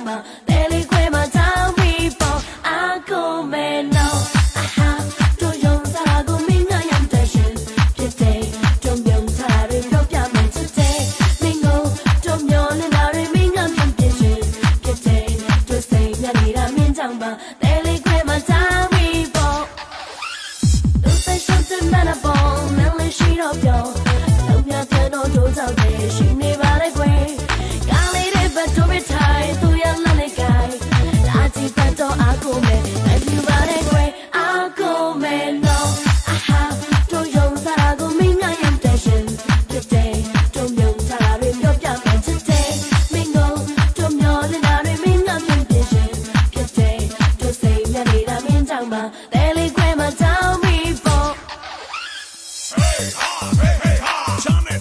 မှာတဲလေးခွဲမှာတောင်းပြီးပေါ်အာကိုမဲနော်အာဟာတို့ယုံစားကိုမင်းငါရမ်းတဲ့ရှင်ဖြစ်တဲ့တို့မြုံထားရတော့ပြမယ်ချစ်တဲ့မင်းကိုတို့မျောနေတာတွေမင်းငါမြင်ပြရှင်ဖြစ်တဲ့တို့စိတ်ညနေတာမင်းကြောင့်ပါတဲလေးခွဲမှာတောင်းပြီးပေါ်လူစိတ်ရှုပ်တဲ့နာနာပေါ်မင်းလေးရှိတော့ပြောလုံးမြတ်တဲ့တော့တို့ကြောင့်ရှိနေပါလေကွယ်ကားလေးတွေပတ်တို့ပဲထိုင်သူရလမ်းလေးကိုင်လာကြည့်ပတ်တော့အာကိုမဲနိုင်ပြပါလေကွယ်အာကိုမဲနော်အာဟာတို့ယုံစားကိုမင်းငါရမ်းတဲ့ရှင်ဖြစ်တဲ့တို့မြုံထားရပြောပြမယ်ချစ်တဲ့မင်းကိုတို့မျောနေတာတွေမင်းငါမြင်ပြရှင်ဖြစ်တဲ့တို့စိတ်ညစ်နေတာမင်းကြောင့်ပါတဲလေးခွဲမှာတောင်းပြီးပေါ်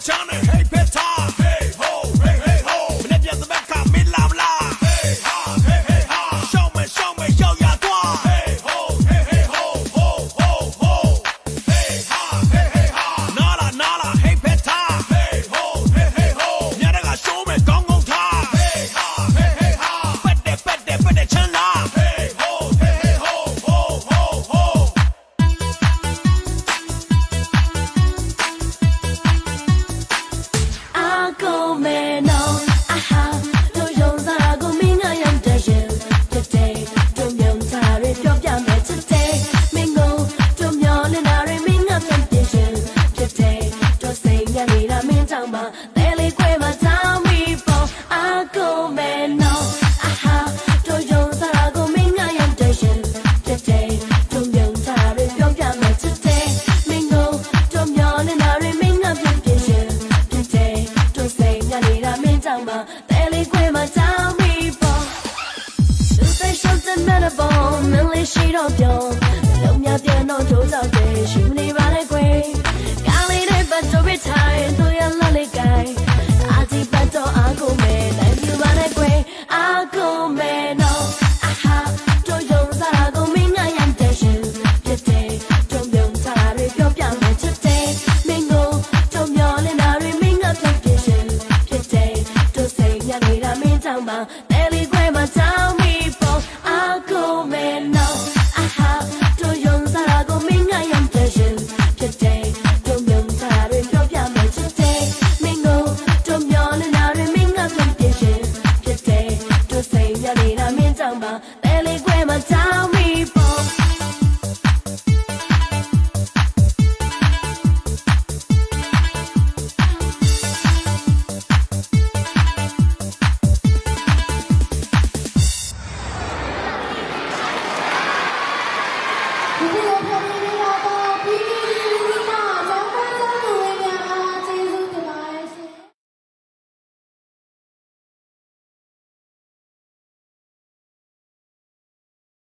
Johnny, hey, Peter, hey, ho, hey, hey, ho. When I get the back, I'm in love, la. Hey, ha, hey, hey, ha. Show me, show ya, toi. Hey, ho, hey, ho, ho, ho, ho. Hey, ha, hey, ha. Nala, hey, Peter. Hey, ho, hey, ho. Nyara ga show me, gong tha. Hey, ha, hey, ha. Pette, chan la. Hey, ho, ho, ho, ho. Go man on, aha, do you know go ming I am dashin today, do you tare pyo pya me today, mingo, do you know ming up and dishin today, do say ya ni la min chang ma, daily kwe ma tell me for I go man on, aha, do you know go ming I am dashin today, do you tare pyo pya me today, mingo, do you know ming up and dishin today. Say ya ni la min chang ma daily kwe ma tell me forလူစိတ်ရှုပ်တဲ့နာပေါ်မင်းလေးရှိတော့ပြောလုံးမြပြန်တော့ကြိုးစားတယ်ရှိနေပါလေကွယ်ကားလေးတွေပတ်တော့ပြထိုင်သူရလလေးကိုင်အာဒီပတ်တော့အာကိုမဲနိုင်ပြပါလေကွယ်အာကိုမဲနော်အာဟာတို့ယုံစားကိုမင်းငါရမ်းတဲ့ရှင်ဖြစ်တဲ့တို့မြုံထားရပြောပြမယ်ချစ်တဲ့မင်းကိုတို့မျောနေတာတွေမင်းငါဖြစ်ဖြစ်ရှင်ဖြစ်တဲ့တို့စိတ်ညစ်နေတာမင်းကြောင့်ပါတဲလေးခွဲမှာတောင်း